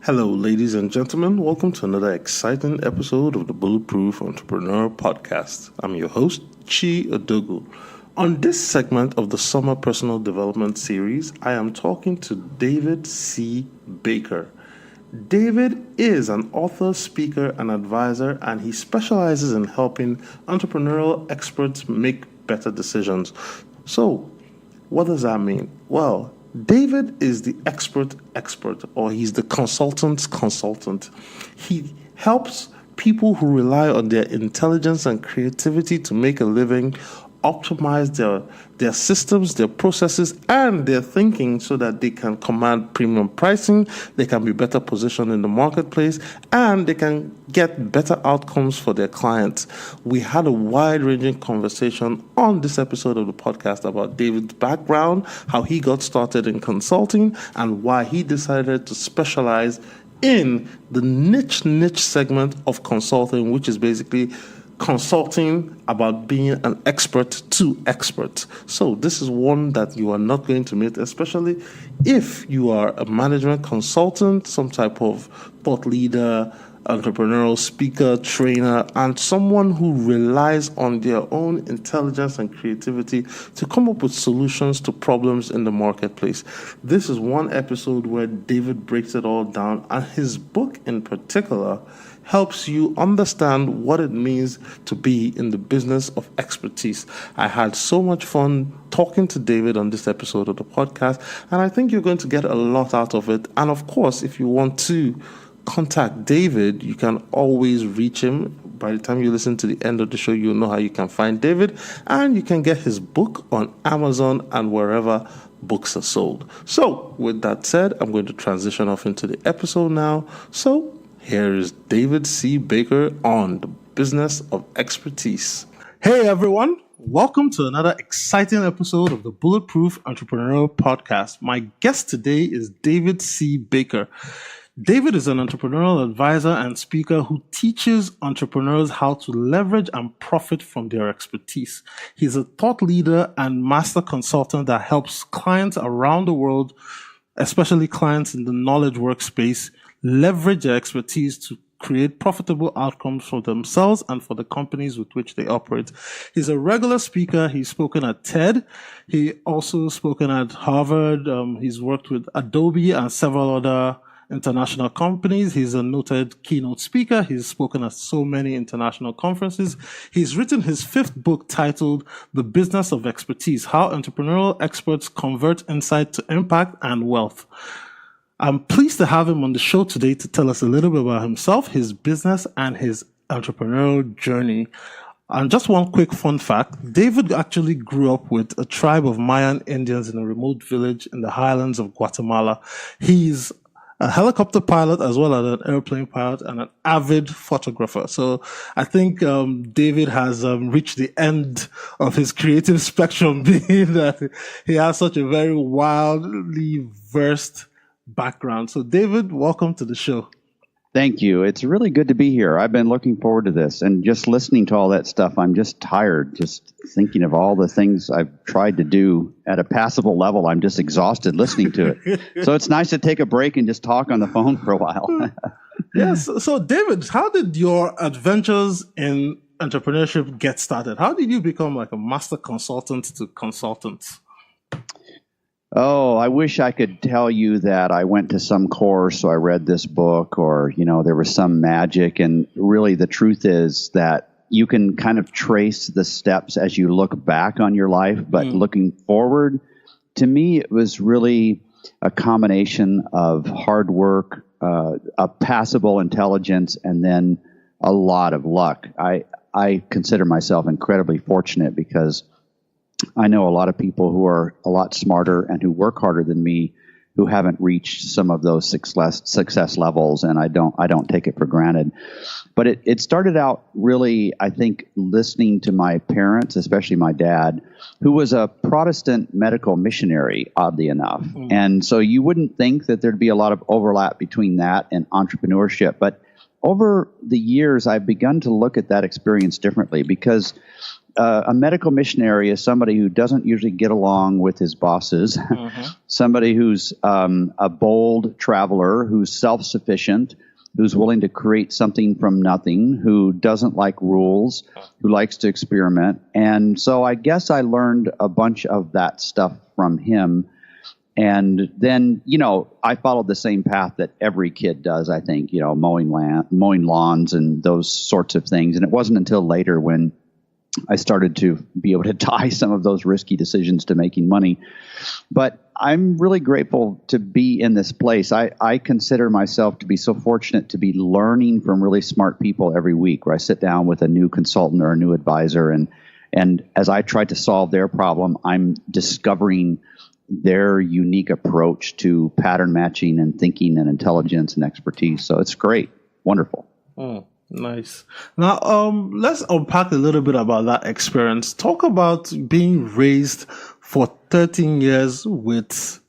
Hello, ladies and gentlemen. Welcome to another exciting episode of the Bulletproof Entrepreneur Podcast. I'm your host, Chi Odogu. On this segment of the Summer Personal Development Series, I am talking to David C. Baker. David is an author, speaker, and advisor, and he specializes in helping entrepreneurial experts make better decisions. So, what does that mean? Well, David is the expert, or he's the consultant's consultant. He helps people who rely on their intelligence and creativity to make a living, optimize their systems, their processes, and their thinking so that they can command premium pricing, they can be better positioned in the marketplace, and they can get better outcomes for their clients. We had a wide-ranging conversation on this episode of the podcast about David's background, how he got started in consulting, and why he decided to specialize in the niche segment of consulting, which is basically consulting about being an expert to experts. So this is one that you are not going to meet, especially if you are a management consultant, some type of thought leader, entrepreneurial speaker, trainer, and someone who relies on their own intelligence and creativity to come up with solutions to problems in the marketplace. This is one episode where David breaks it all down, and his book in particular helps you understand what it means to be in the business of expertise. I had so much fun talking to David on this episode of the podcast, and I think you're going to get a lot out of it. And of course, if you want to contact David, you can always reach him. By the time you listen to the end of the show, you'll know how you can find David, and you can get his book on Amazon and wherever books are sold. So with that said, I'm going to transition off into the episode now. So here is David C. Baker on the business of expertise. Hey everyone, welcome to another exciting episode of the Bulletproof Entrepreneurial Podcast. My guest today is David C. Baker. David is an entrepreneurial advisor and speaker who teaches entrepreneurs how to leverage and profit from their expertise. He's a thought leader and master consultant that helps clients around the world, especially clients in the knowledge workspace, leverage their expertise to create profitable outcomes for themselves and for the companies with which they operate. He's a regular speaker. He's spoken at TED. He also spoken at Harvard. He's worked with Adobe and several other international companies. He's a noted keynote speaker. He's spoken at so many international conferences. He's written his fifth book titled The Business of Expertise: How Entrepreneurial Experts Convert Insight to Impact and Wealth. I'm pleased to have him on the show today to tell us a little bit about himself, his business, and his entrepreneurial journey. And just one quick fun fact, David actually grew up with a tribe of Mayan Indians in a remote village in the highlands of Guatemala. He's a helicopter pilot as well as an airplane pilot and an avid photographer. So I think David has reached the end of his creative spectrum, being that he has such a very wildly versed background. So David, welcome to the show. Thank you. It's really good to be here. I've been looking forward to this, and just listening to all that stuff, I'm just tired just thinking of all the things I've tried to do at a passable level. I'm just exhausted listening to it. So it's nice to take a break and just talk on the phone for a while. Yes. So David, how did your adventures in entrepreneurship get started? How did you become like a master consultant to consultants? Oh, I wish I could tell you that I went to some course or I read this book or, there was some magic. And really the truth is that you can kind of trace the steps as you look back on your life. But looking forward, to me, it was really a combination of hard work, a passable intelligence, and then a lot of luck. I consider myself incredibly fortunate because I know a lot of people who are a lot smarter and who work harder than me who haven't reached some of those success levels, and I don't take it for granted. But it started out really, I think, listening to my parents, especially my dad, who was a Protestant medical missionary, oddly enough. And so you wouldn't think that there'd be a lot of overlap between that and entrepreneurship. But over the years, I've begun to look at that experience differently because a medical missionary is somebody who doesn't usually get along with his bosses, somebody who's a bold traveler, who's self-sufficient, who's willing to create something from nothing, who doesn't like rules, who likes to experiment. And so I guess I learned a bunch of that stuff from him. And then, I followed the same path that every kid does, I think, mowing lawns and those sorts of things. And it wasn't until later when I started to be able to tie some of those risky decisions to making money. But I'm really grateful to be in this place. I consider myself to be so fortunate to be learning from really smart people every week, where I sit down with a new consultant or a new advisor. And as I try to solve their problem, I'm discovering their unique approach to pattern matching and thinking and intelligence and expertise. So it's great. Wonderful. Nice. Now, let's unpack a little bit about that experience. Talk about being raised for 13 years with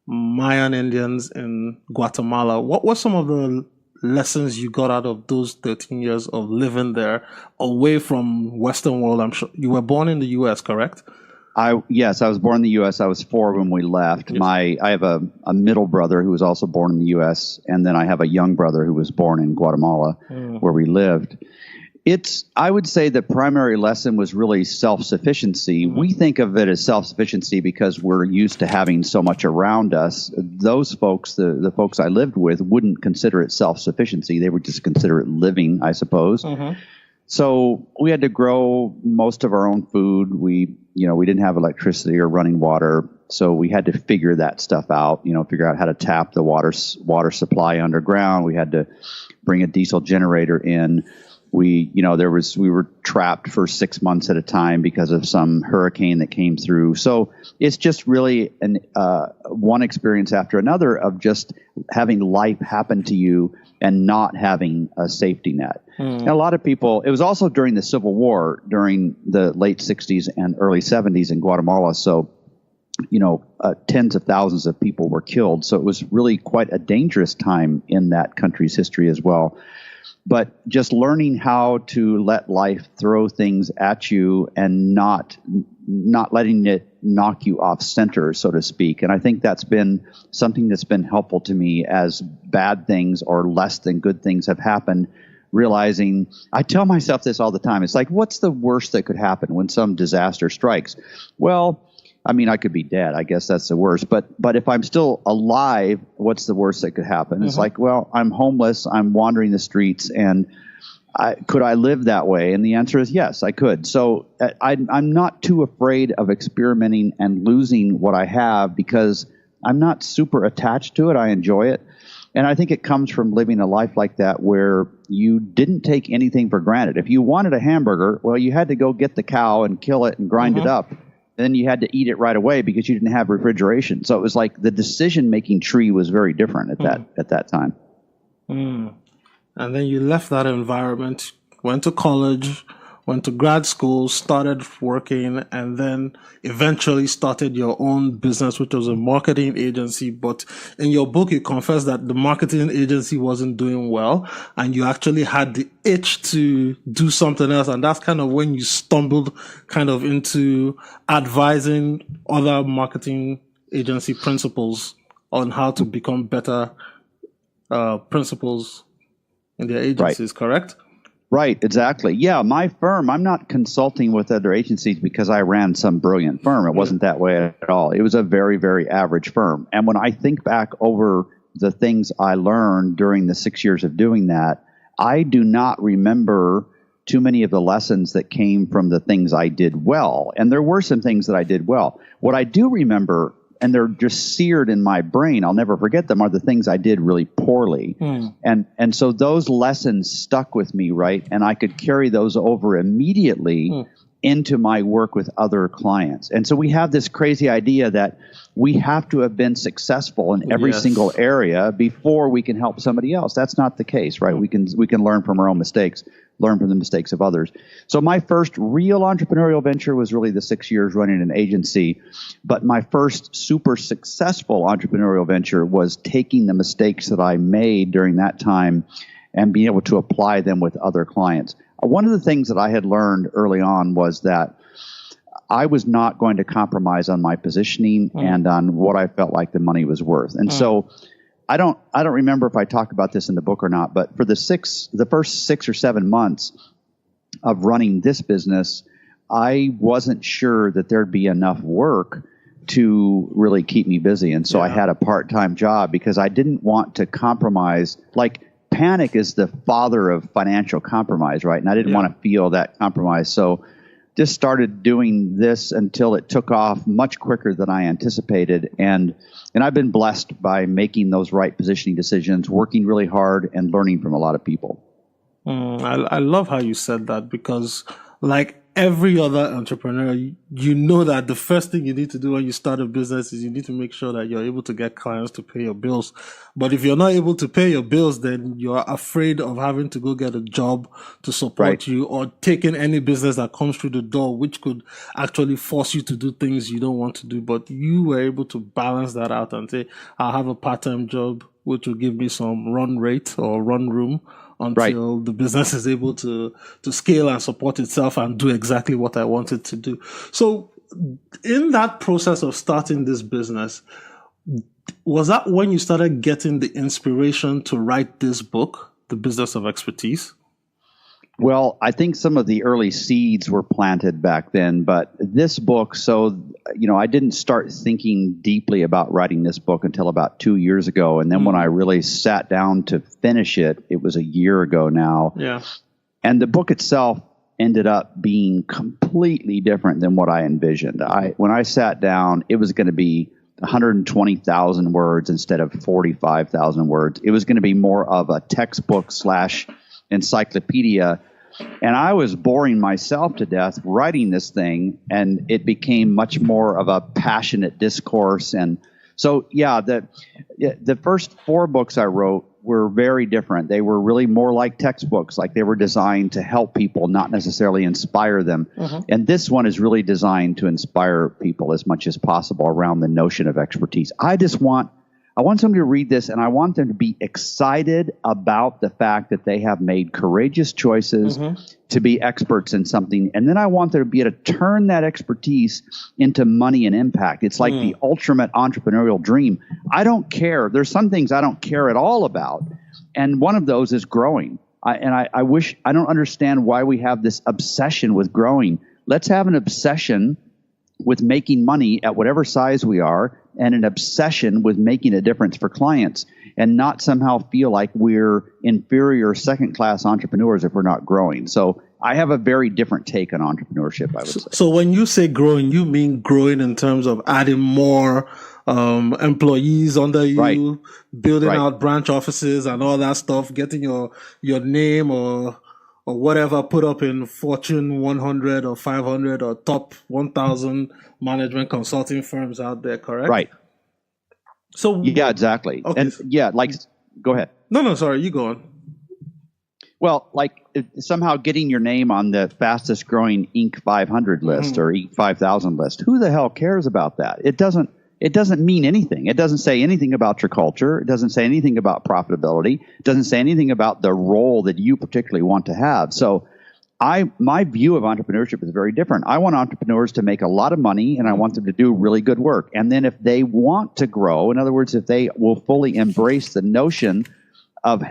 Mayan Indians in Guatemala. What were some of the lessons you got out of those 13 years of living there away from Western world? I'm sure you were born in the U.S., correct? Yes, I was born in the U.S. I was 4 when we left. Yes. I have a middle brother who was also born in the U.S., and then I have a young brother who was born in Guatemala, where we lived. I would say the primary lesson was really self-sufficiency. We think of it as self-sufficiency because we're used to having so much around us. Those folks, the folks I lived with, wouldn't consider it self-sufficiency. They would just consider it living, I suppose. So we had to grow most of our own food. We didn't have electricity or running water, so we had to figure that stuff out. Figure out how to tap the water supply underground. We had to bring a diesel generator in. We were trapped for 6 months at a time because of some hurricane that came through. So it's just really one experience after another of just having life happen to you and not having a safety net. And a lot of people, it was also during the Civil War, during the late 60s and early 70s in Guatemala. So, tens of thousands of people were killed. So it was really quite a dangerous time in that country's history as well. But just learning how to let life throw things at you and not letting it knock you off center, so to speak. And I think that's been something that's been helpful to me as bad things or less than good things have happened. Realizing, I tell myself this all the time. It's like, what's the worst that could happen when some disaster strikes? Well, I mean, I could be dead. I guess that's the worst. But if I'm still alive, what's the worst that could happen? It's like, well, I'm homeless. I'm wandering the streets. And could I live that way? And the answer is yes, I could. So I'm not too afraid of experimenting and losing what I have because I'm not super attached to it. I enjoy it. And I think it comes from living a life like that where you didn't take anything for granted. If you wanted a hamburger, well, you had to go get the cow and kill it and grind it up. Then you had to eat it right away because you didn't have refrigeration. So it was like the decision-making tree was very different at that time. And then you left that environment, went to college, went to grad school, started working, and then eventually started your own business, which was a marketing agency. But in your book, you confess that the marketing agency wasn't doing well, and you actually had the itch to do something else. And that's kind of when you stumbled kind of into advising other marketing agency principals on how to become better principals in their agencies, correct? Right, exactly. Yeah, my firm, I'm not consulting with other agencies because I ran some brilliant firm. It wasn't that way at all. It was a very, very average firm. And when I think back over the things I learned during the 6 years of doing that, I do not remember too many of the lessons that came from the things I did well. And there were some things that I did well. What I do remember, and they're just seared in my brain, I'll never forget them, are the things I did really poorly. And so those lessons stuck with me, right? And I could carry those over immediately into my work with other clients. And so we have this crazy idea that we have to have been successful in every single area before we can help somebody else. That's not the case, right? We can learn from our own mistakes, learn from the mistakes of others. So my first real entrepreneurial venture was really the 6 years running an agency. But my first super successful entrepreneurial venture was taking the mistakes that I made during that time and being able to apply them with other clients. one of the things that I had learned early on was that I was not going to compromise on my positioning and on what I felt like the money was worth. And so I don't remember if I talk about this in the book or not, but for the first 6 or 7 months of running this business, I wasn't sure that there'd be enough work to really keep me busy. And so I had a part-time job because I didn't want to compromise. Like, panic is the father of financial compromise, right? And I didn't want to feel that compromise. So just started doing this until it took off much quicker than I anticipated. And I've been blessed by making those right positioning decisions, working really hard, and learning from a lot of people. I love how you said that, because like every other entrepreneur, you know that the first thing you need to do when you start a business is you need to make sure that you're able to get clients to pay your bills. But if you're not able to pay your bills, then you're afraid of having to go get a job to support you, or taking any business that comes through the door, which could actually force you to do things you don't want to do. But you were able to balance that out and say, I'll have a part-time job, which will give me some run rate or run room until the business is able to scale and support itself and do exactly what I want it to do. So in that process of starting this business, was that when you started getting the inspiration to write this book, The Business of Expertise? Well, I think some of the early seeds were planted back then, but this book, I didn't start thinking deeply about writing this book until about 2 years ago. And then when I really sat down to finish it, it was a year ago now. Yeah. And the book itself ended up being completely different than what I envisioned. When I sat down, it was going to be 120,000 words instead of 45,000 words. It was going to be more of a textbook / encyclopedia. And I was boring myself to death writing this thing, and it became much more of a passionate discourse. And so, the first 4 books I wrote were very different. They were really more like textbooks, like they were designed to help people, not necessarily inspire them. And this one is really designed to inspire people as much as possible around the notion of expertise. I want somebody to read this, and I want them to be excited about the fact that they have made courageous choices to be experts in something. And then I want them to be able to turn that expertise into money and impact. It's like the ultimate entrepreneurial dream. I don't care. There's some things I don't care at all about. And one of those is growing. I don't understand why we have this obsession with growing. Let's have an obsession with making money at whatever size we are, and an obsession with making a difference for clients, and not somehow feel like we're inferior second-class entrepreneurs if we're not growing. So I have a very different take on entrepreneurship, I would say. So when you say growing, you mean growing in terms of adding more employees under you, building out branch offices and all that stuff, getting your name or whatever put up in Fortune 100 or 500 or top 1,000 management consulting firms out there, correct? Right. So yeah, exactly. Okay. And go ahead. No, sorry, you go on. Well, somehow getting your name on the fastest growing Inc. 500 list or Inc. 5000 list. Who the hell cares about that? It doesn't mean anything. It doesn't say anything about your culture. It doesn't say anything about profitability. It doesn't say anything about the role that you particularly want to have. So my view of entrepreneurship is very different. I want entrepreneurs to make a lot of money, and I want them to do really good work. And then if they want to grow, in other words, if they will fully embrace the notion of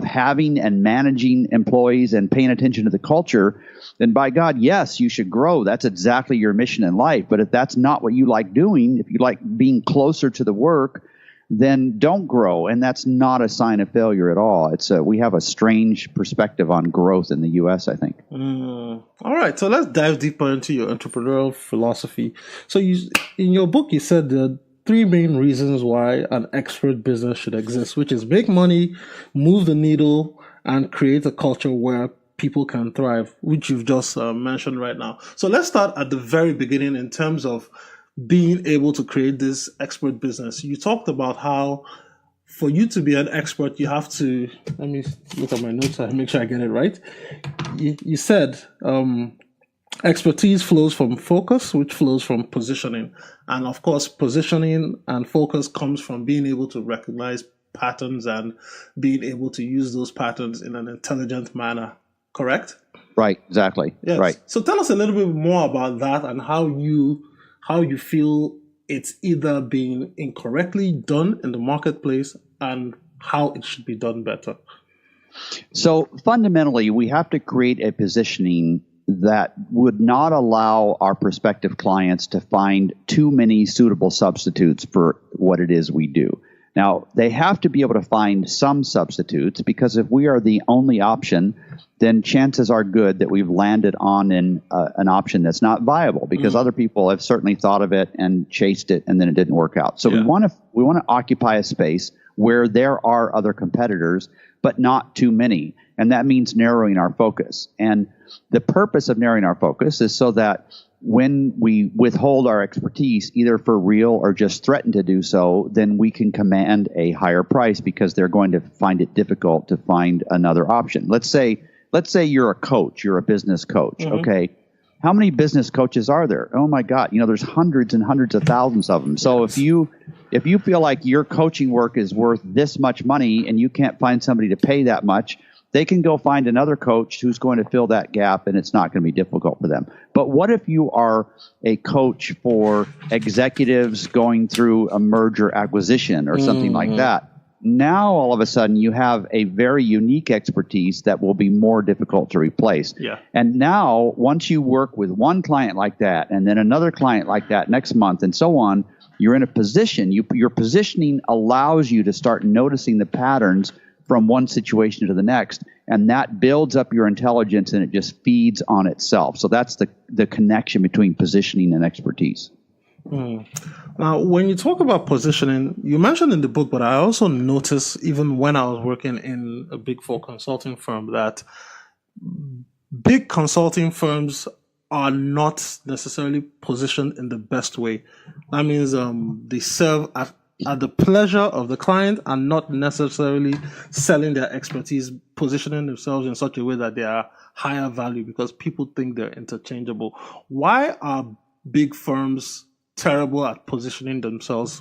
having and managing employees and paying attention to the culture, then by God, yes, you should grow. That's exactly your mission in life. But if that's not what you like doing, if you like being closer to the work, then don't grow. And that's not a sign of failure at all. We have a strange perspective on growth in the U.S., I think. All right. So let's dive deeper into your entrepreneurial philosophy. So in your book, you said the 3 main reasons why an expert business should exist, which is make money, move the needle, and create a culture where people can thrive, which you've just mentioned right now. So let's start at the very beginning in terms of being able to create this expert business. You talked about how for you to be an expert, you have to, let me look at my notes and make sure I get it right. You said expertise flows from focus, which flows from positioning. And of course, positioning and focus comes from being able to recognize patterns and being able to use those patterns in an intelligent manner, correct? Right, exactly. Yes. Right. So tell us a little bit more about that and how you feel it's either being incorrectly done in the marketplace and how it should be done better. So fundamentally, we have to create a positioning that would not allow our prospective clients to find too many suitable substitutes for what it is we do. Now, they have to be able to find some substitutes, because if we are the only option, then chances are good that we've landed on an option that's not viable, because other people have certainly thought of it and chased it, and then it didn't work out. So we want to occupy a space where there are other competitors, but not too many. And that means narrowing our focus. And the purpose of narrowing our focus is so that when we withhold our expertise, either for real or just threaten to do so, then we can command a higher price, because they're going to find it difficult to find another option. Let's say you're a coach, you're a business coach. Okay. How many business coaches are there? Oh my God, there's hundreds and hundreds of thousands of them. So if you feel like your coaching work is worth this much money and you can't find somebody to pay that much, they can go find another coach who's going to fill that gap, and it's not going to be difficult for them. But what if you are a coach for executives going through a merger acquisition or something like that? Now, all of a sudden, you have a very unique expertise that will be more difficult to replace. Yeah. And now, once you work with one client like that, and then another client like that next month, and so on, you're in a position. Your positioning allows you to start noticing the patterns from one situation to the next, and that builds up your intelligence, and it just feeds on itself. So that's the connection between positioning and expertise. Now, when you talk about positioning, you mentioned in the book, but I also noticed even when I was working in a Big Four consulting firm that big consulting firms are not necessarily positioned in the best way. That means they serve at the pleasure of the client and not necessarily selling their expertise, positioning themselves in such a way that they are higher value, because people think they're interchangeable. Why are big firms terrible at positioning themselves?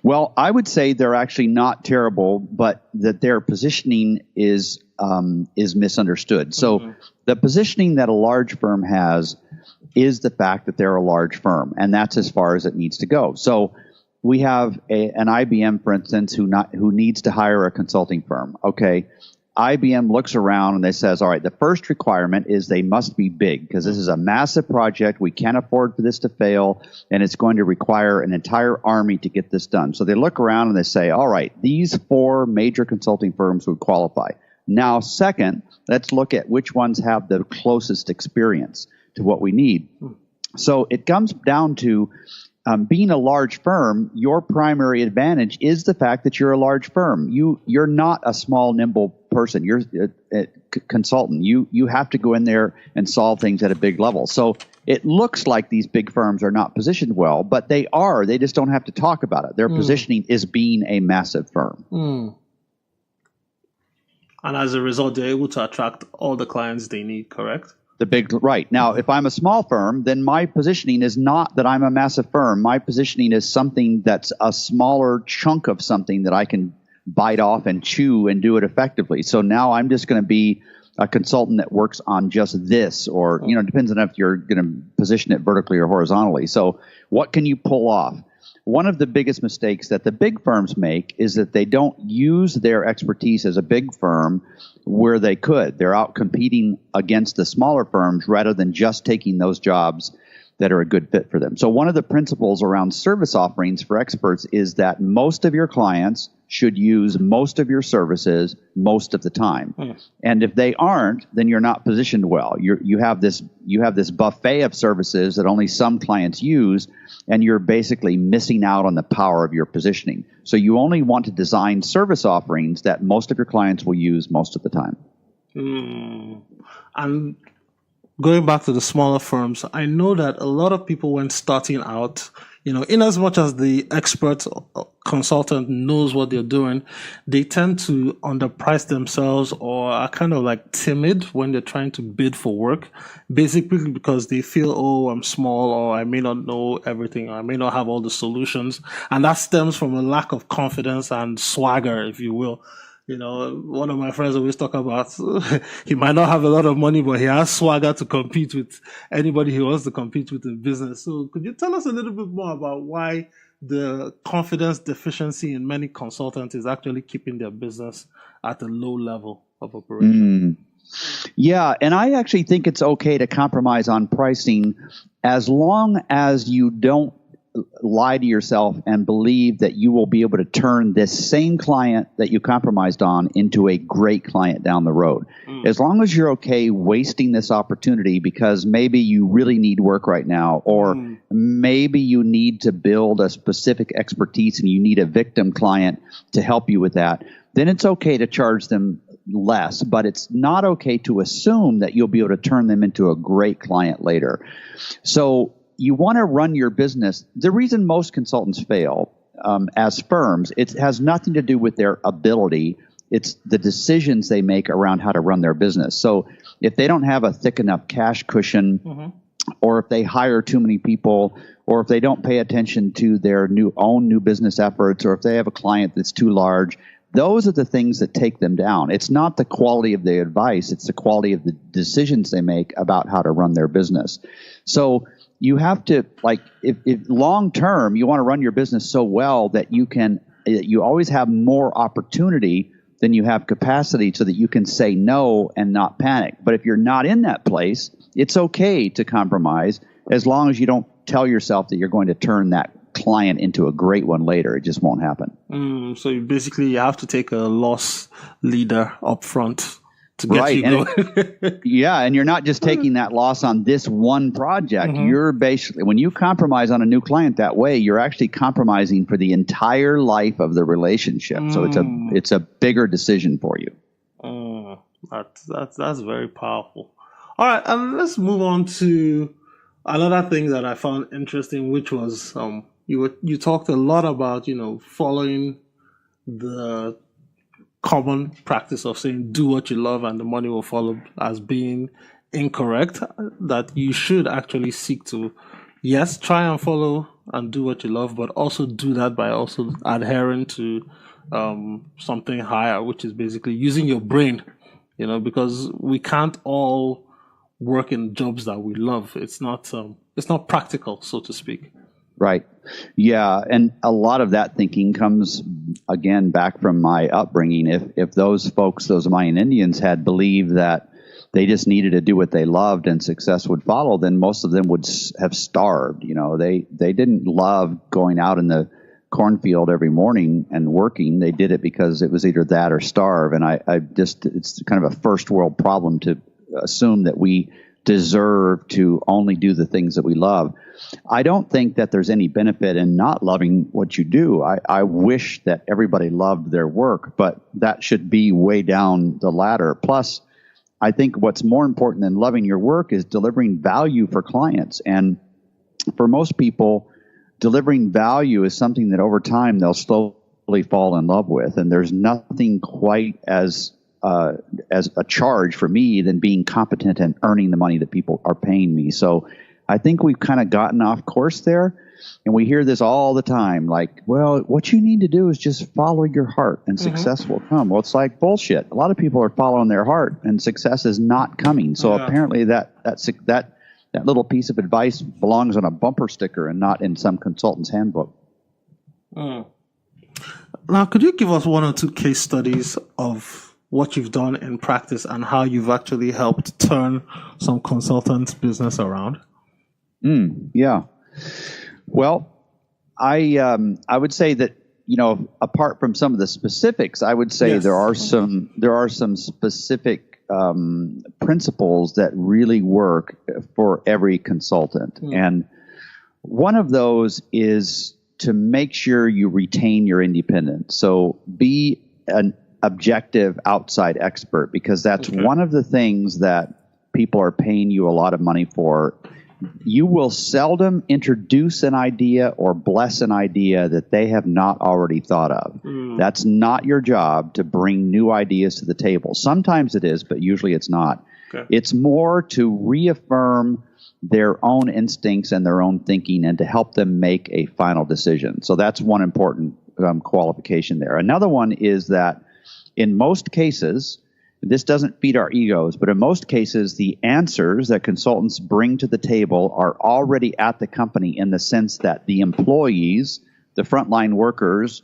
Well, I would say they're actually not terrible, but that their positioning is misunderstood. So the positioning that a large firm has is the fact that they're a large firm, and that's as far as it needs to go. So we have an IBM, for instance, who needs to hire a consulting firm. Okay, IBM looks around and they says, all right, the first requirement is they must be big, because this is a massive project. We can't afford for this to fail, and it's going to require an entire army to get this done. So they look around and they say, all right, these 4 major consulting firms would qualify. Now, second, let's look at which ones have the closest experience to what we need. So it comes down to being a large firm. Your primary advantage is the fact that you're a large firm. You're not a small, nimble person. You're a consultant. You have to go in there and solve things at a big level. So it looks like these big firms are not positioned well, but they are. They just don't have to talk about it. Their positioning is being a massive firm. And as a result, they're able to attract all the clients they need, correct? Right. Now, if I'm a small firm, then my positioning is not that I'm a massive firm. My positioning is something that's a smaller chunk of something that I can bite off and chew and do it effectively. So now I'm just going to be a consultant that works on just this, or, it depends on if you're going to position it vertically or horizontally. So what can you pull off? One of the biggest mistakes that the big firms make is that they don't use their expertise as a big firm where they could. They're out competing against the smaller firms rather than just taking those jobs that are a good fit for them. So one of the principles around service offerings for experts is that most of your clients should use most of your services most of the time. And if they aren't, then you're not positioned well. You have this buffet of services that only some clients use, and you're basically missing out on the power of your positioning. So you only want to design service offerings that most of your clients will use most of the time. And going back to the smaller firms, I know that a lot of people, when starting out, in as much as the expert or consultant knows what they're doing, they tend to underprice themselves or are kind of like timid when they're trying to bid for work, basically because they feel, oh, I'm small, or I may not know everything, or I may not have all the solutions. And that stems from a lack of confidence and swagger, if you will. One of my friends always talk about he might not have a lot of money, but he has swagger to compete with anybody he wants to compete with in business. So could you tell us a little bit more about why the confidence deficiency in many consultants is actually keeping their business at a low level of operation? Yeah, and I actually think it's okay to compromise on pricing as long as you don't lie to yourself and believe that you will be able to turn this same client that you compromised on into a great client down the road. As long as you're okay wasting this opportunity because maybe you really need work right now, or maybe you need to build a specific expertise and you need a victim client to help you with that, then it's okay to charge them less, but it's not okay to assume that you'll be able to turn them into a great client later. So you want to run your business. The reason most consultants fail as firms, it has nothing to do with their ability. It's the decisions they make around how to run their business. So if they don't have a thick enough cash cushion, or if they hire too many people, or if they don't pay attention to their own new business efforts, or if they have a client that's too large, those are the things that take them down. It's not the quality of the advice. It's the quality of the decisions they make about how to run their business. So you have to, if long term, you want to run your business so well that you always have more opportunity than you have capacity so that you can say no and not panic. But if you're not in that place, it's okay to compromise as long as you don't tell yourself that you're going to turn that client into a great one later. It just won't happen. So you have to take a loss leader up front to get you going. Yeah, and you're not just taking that loss on this one project. You're basically, when you compromise on a new client that way, you're actually compromising for the entire life of the relationship. So it's a bigger decision for you. That's very powerful. All right, and let's move on to another thing that I found interesting, which was you talked a lot about following the common practice of saying do what you love and the money will follow as being incorrect, that you should actually seek to, yes, try and follow and do what you love, but also do that by also adhering to something higher, which is basically using your brain, because we can't all work in jobs that we love. It's not practical, so to speak. Right. Yeah. And a lot of that thinking comes, again, back from my upbringing. If those folks, those Mayan Indians, had believed that they just needed to do what they loved and success would follow, then most of them would have starved. They didn't love going out in the cornfield every morning and working. They did it because it was either that or starve. And it's kind of a first world problem to assume that we deserve to only do the things that we love. I don't think that there's any benefit in not loving what you do. I wish that everybody loved their work, but that should be way down the ladder. Plus, I think what's more important than loving your work is delivering value for clients. And for most people, delivering value is something that over time they'll slowly fall in love with. And there's nothing quite as a charge for me than being competent and earning the money that people are paying me. So I think we've kind of gotten off course there, and we hear this all the time, like, well, what you need to do is just follow your heart and success will come. Well, it's like bullshit. A lot of people are following their heart and success is not coming. So apparently that little piece of advice belongs on a bumper sticker and not in some consultant's handbook. Now, could you give us one or two case studies of what you've done in practice and how you've actually helped turn some consultants' business around? Yeah. Well, I would say that, apart from some of the specifics, I would say there are some specific principles that really work for every consultant. And one of those is to make sure you retain your independence. So be an objective outside expert, because that's one of the things that people are paying you a lot of money for. You will seldom introduce an idea or bless an idea that they have not already thought of. That's not your job to bring new ideas to the table. Sometimes it is, but usually it's not. It's more to reaffirm their own instincts and their own thinking and to help them make a final decision. So that's one important qualification there. Another one is that in most cases, this doesn't feed our egos, but in most cases, the answers that consultants bring to the table are already at the company in the sense that the employees, the frontline workers,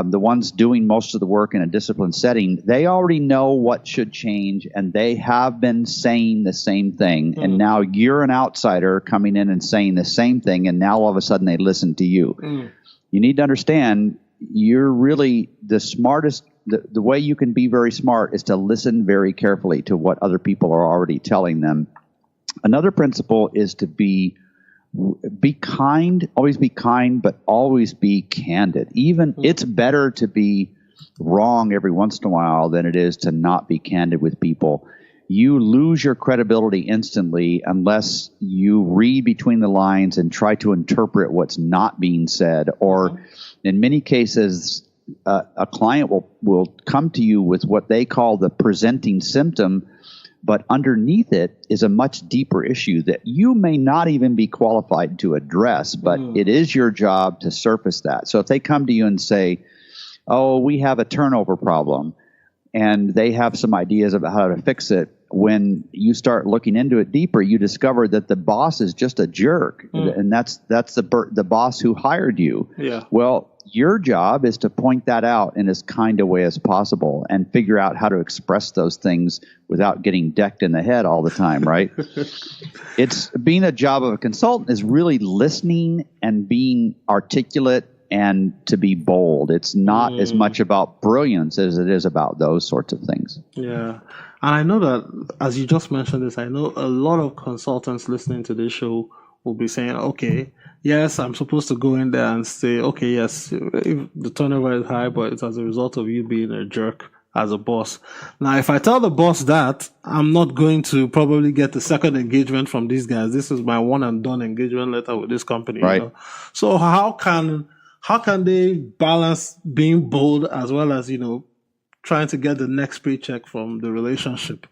the ones doing most of the work in a disciplined setting, they already know what should change, and they have been saying the same thing. And now you're an outsider coming in and saying the same thing, and now all of a sudden they listen to you. You need to understand you're really the smartest. The way you can be very smart is to listen very carefully to what other people are already telling them. Another principle is to be kind, but always be candid. Even it's better to be wrong every once in a while than it is to not be candid with people. You lose your credibility instantly unless you read between the lines and try to interpret what's not being said. Or in many cases, a client will come to you with what they call the presenting symptom, but underneath it is a much deeper issue that you may not even be qualified to address, but it is your job to surface that. So if they come to you and say, oh, we have a turnover problem, and they have some ideas about how to fix it, when you start looking into it deeper, you discover that the boss is just a jerk, and that's the boss who hired you. Yeah. Well, your job is to point that out in as kind a way as possible and figure out how to express those things without getting decked in the head all the time, right? It's being a job of a consultant is really listening and being articulate and to be bold. It's not as much about brilliance as it is about those sorts of things. Yeah. And I know that, as you just mentioned this, I know a lot of consultants listening to this show will be saying, okay, yes, I'm supposed to go in there and say, okay, yes, if the turnover is high, but it's as a result of you being a jerk as a boss. Now, if I tell the boss that, I'm not going to probably get the second engagement from these guys. This is my one and done engagement letter with this company. Right. You know? So how can they balance being bold as well as, trying to get the next paycheck from the relationship?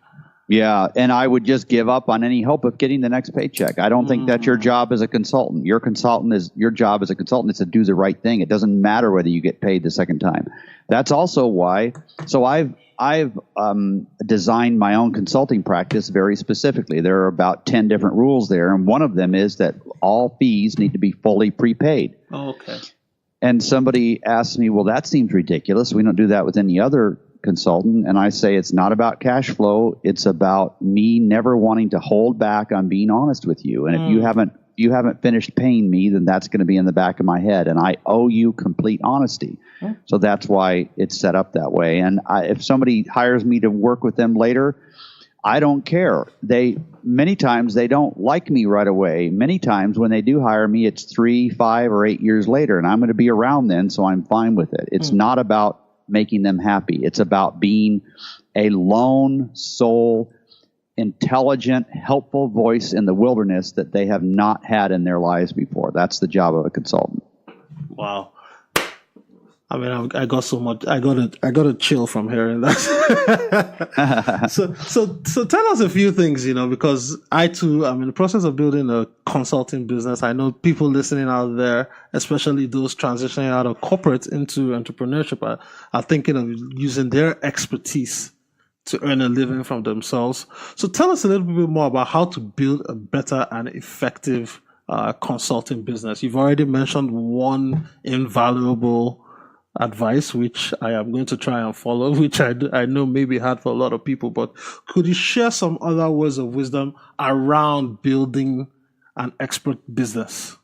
Yeah, and I would just give up on any hope of getting the next paycheck. I don't think that's your job as a consultant. Your job as a consultant is to do the right thing. It doesn't matter whether you get paid the second time. That's also why. So I've designed my own consulting practice very specifically. There are about 10 different rules there, and one of them is that all fees need to be fully prepaid. Oh, okay. And somebody asked me, well, that seems ridiculous. We don't do that with any other consultant. And I say it's not about cash flow. It's about me never wanting to hold back on being honest with you. And if you haven't finished paying me, then that's going to be in the back of my head. And I owe you complete honesty. So that's why it's set up that way. And if somebody hires me to work with them later, I don't care. Many times they don't like me right away. Many times when they do hire me, it's 3, 5, or 8 years later, and I'm going to be around then, so I'm fine with it. It's not about making them happy. It's about being a lone soul, intelligent, helpful voice in the wilderness that they have not had in their lives before. That's the job of a consultant. Wow. I mean, I got so much. I got a chill from hearing that. So tell us a few things, because I too am in the process of building a consulting business. I know people listening out there, especially those transitioning out of corporate into entrepreneurship, are thinking of using their expertise to earn a living from themselves. So tell us a little bit more about how to build a better and effective consulting business. You've already mentioned one invaluable advice, which I am going to try and follow, which I know may be hard for a lot of people, but could you share some other words of wisdom around building an expert business?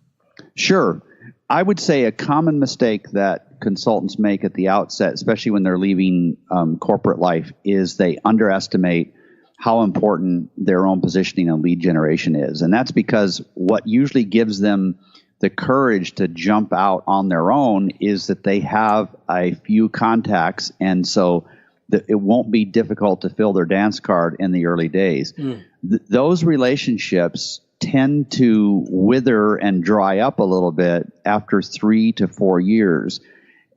Sure. I would say a common mistake that consultants make at the outset, especially when they're leaving corporate life, is they underestimate how important their own positioning and lead generation is. And that's because what usually gives them the courage to jump out on their own is that they have a few contacts, and so it won't be difficult to fill their dance card in the early days. Those relationships tend to wither and dry up a little bit after 3 to 4 years.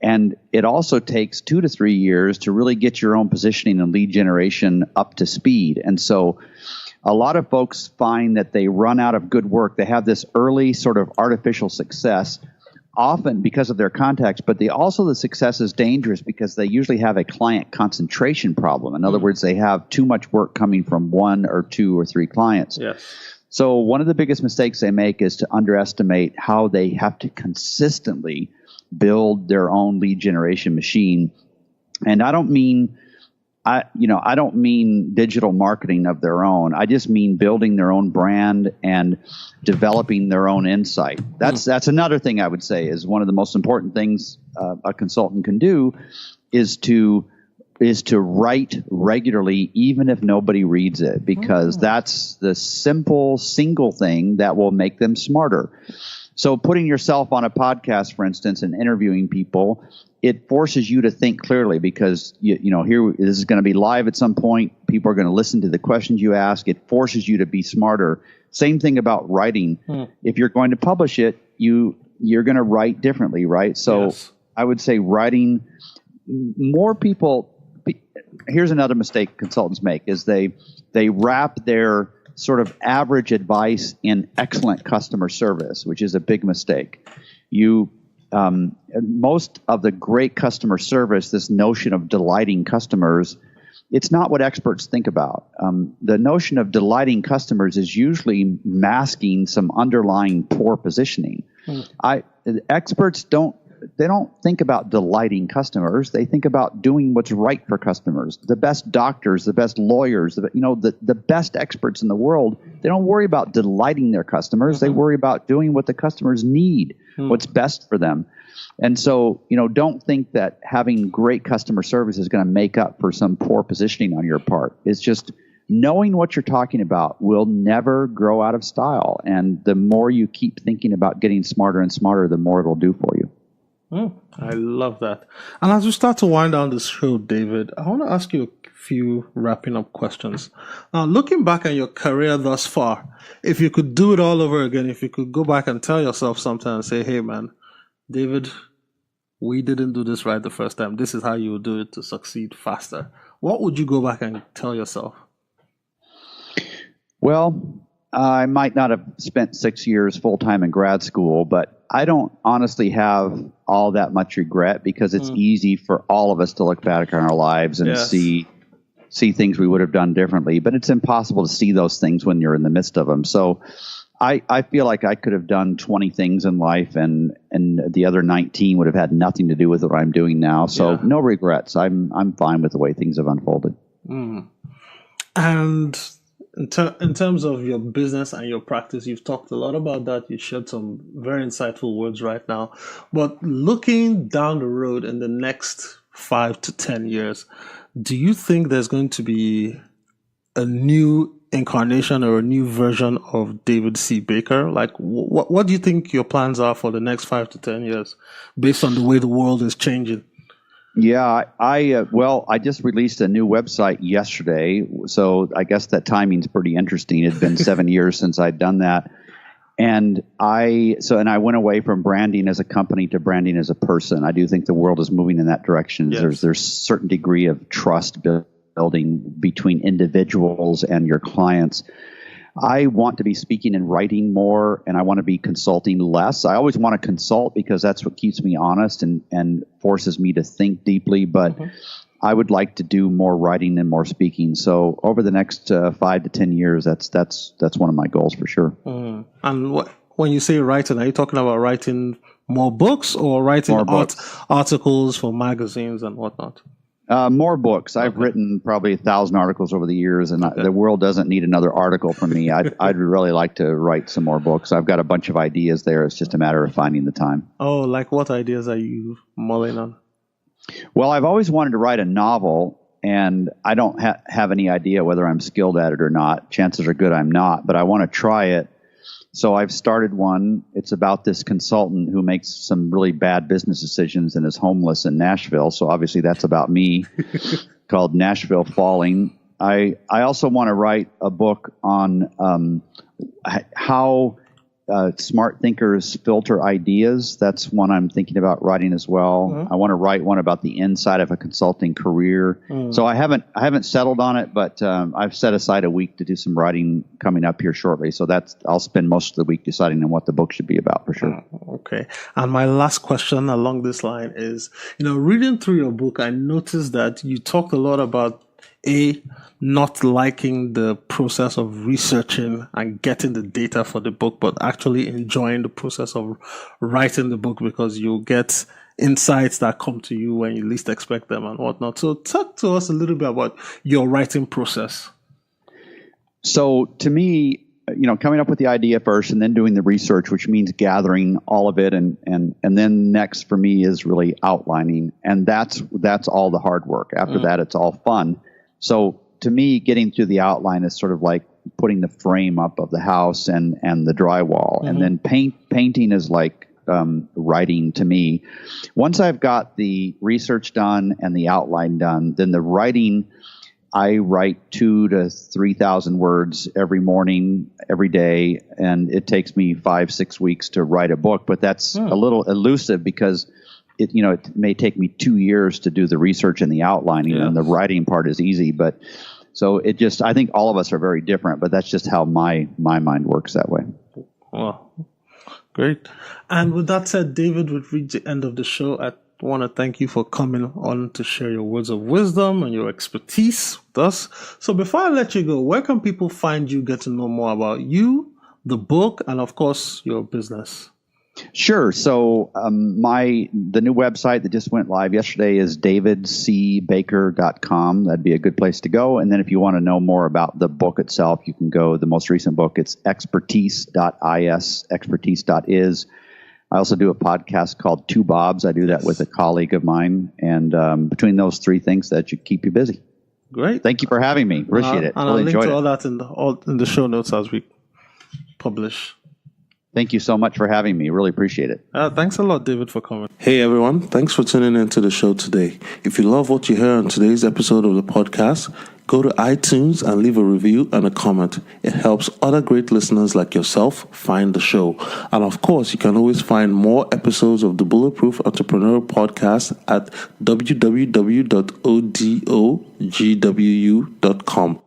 And it also takes 2 to 3 years to really get your own positioning and lead generation up to speed. And so a lot of folks find that they run out of good work. They have this early sort of artificial success often because of their contacts, but the success is dangerous because they usually have a client concentration problem. In other words, they have too much work coming from one or two or three clients. Yes. So one of the biggest mistakes they make is to underestimate how they have to consistently build their own lead generation machine. And I don't mean digital marketing of their own. I just mean building their own brand and developing their own insight. That's another thing I would say is one of the most important things a consultant can do is to write regularly, even if nobody reads it, because that's the simple single thing that will make them smarter. So putting yourself on a podcast, for instance, and interviewing people, it forces you to think clearly because, here this is going to be live at some point. People are going to listen to the questions you ask. It forces you to be smarter. Same thing about writing. If you're going to publish it, you're going to write differently, right? So yes. I would say writing, more people, here's another mistake consultants make, is they wrap their sort of average advice in excellent customer service, which is a big mistake. Most of the great customer service, this notion of delighting customers, it's not what experts think about. The notion of delighting customers is usually masking some underlying poor positioning. Experts don't think about delighting customers. They think about doing what's right for customers. The best doctors, the best lawyers, the best experts in the world, they don't worry about delighting their customers. They worry about doing what the customers need, what's best for them. And so, don't think that having great customer service is going to make up for some poor positioning on your part. It's just knowing what you're talking about will never grow out of style. And the more you keep thinking about getting smarter and smarter, the more it'll do for you. I love that. And as we start to wind down this show, David, I want to ask you a few wrapping up questions. Now, looking back at your career thus far, if you could do it all over again, if you could go back and tell yourself something and say, hey, man, David, we didn't do this right the first time. This is how you would do it to succeed faster. What would you go back and tell yourself? Well, I might not have spent 6 years full-time in grad school, but I don't honestly have all that much regret because it's easy for all of us to look back on our lives and see things we would have done differently. But it's impossible to see those things when you're in the midst of them. So I feel like I could have done 20 things in life and the other 19 would have had nothing to do with what I'm doing now. So no regrets. I'm fine with the way things have unfolded. And in terms of your business and your practice, you've talked a lot about that. You shared some very insightful words right now. But looking down the road in the next 5 to 10 years, do you think there's going to be a new incarnation or a new version of David C. Baker? Like, what do you think your plans are for the next 5 to 10 years based on the way the world is changing? Yeah, I just released a new website yesterday, so I guess that timing's pretty interesting. It's been 7 years since I'd done that. And I went away from branding as a company to branding as a person. I do think the world is moving in that direction. Yes. There's a certain degree of trust building between individuals and your clients. I want to be speaking and writing more, and I want to be consulting less. I always want to consult because that's what keeps me honest and forces me to think deeply, but I would like to do more writing and more speaking. So over the next 5 to 10 years, that's one of my goals for sure. And when you say writing, are you talking about writing more books or writing articles for magazines and whatnot? More books. I've written probably 1,000 articles over the years, and the world doesn't need another article from me. I'd really like to write some more books. I've got a bunch of ideas there. It's just a matter of finding the time. Oh, like what ideas are you mulling on? Well, I've always wanted to write a novel, and I don't have any idea whether I'm skilled at it or not. Chances are good I'm not, but I want to try it. So I've started one. It's about this consultant who makes some really bad business decisions and is homeless in Nashville. So obviously that's about me, called Nashville Falling. I also want to write a book on how Smart Thinkers Filter Ideas. That's one I'm thinking about writing as well. Mm-hmm. I want to write one about the inside of a consulting career. So I haven't settled on it, but I've set aside a week to do some writing coming up here shortly. So I'll spend most of the week deciding on what the book should be about for sure. Okay. And my last question along this line is, reading through your book, I noticed that you talked a lot about not liking the process of researching and getting the data for the book, but actually enjoying the process of writing the book because you get insights that come to you when you least expect them and whatnot. So talk to us a little bit about your writing process. So to me, coming up with the idea first and then doing the research, which means gathering all of it. And then next for me is really outlining. And that's all the hard work. After that, it's all fun. So to me, getting through the outline is sort of like putting the frame up of the house and the drywall. And then painting is like writing to me. Once I've got the research done and the outline done, then the writing, I write 2,000 to 3,000 words every morning, every day, and it takes me 5-6 weeks to write a book. But that's a little elusive because it may take me 2 years to do the research and the outlining, and the writing part is easy. But so I think all of us are very different, but that's just how my mind works that way. Wow, great. And with that said, David, we've reached the end of the show. I want to thank you for coming on to share your words of wisdom and your expertise with us. So before I let you go, where can people find you, get to know more about you, the book, and of course, your business? Sure. So the new website that just went live yesterday is davidcbaker.com. That'd be a good place to go. And then if you want to know more about the book itself, you can go, the most recent book, it's expertise.is, expertise.is. I also do a podcast called Two Bobs. I do that with a colleague of mine. And between those three things, that should keep you busy. Great. Thank you for having me. Appreciate it. And really I'll link enjoyed to it. all that in the show notes as we publish. Thank you so much for having me. Really appreciate it. Thanks a lot, David, for coming. Hey everyone, thanks for tuning into the show today. If you love what you hear on today's episode of the podcast, go to iTunes and leave a review and a comment. It helps other great listeners like yourself find the show. And of course, you can always find more episodes of the Bulletproof Entrepreneurial Podcast at www.odogwu.com.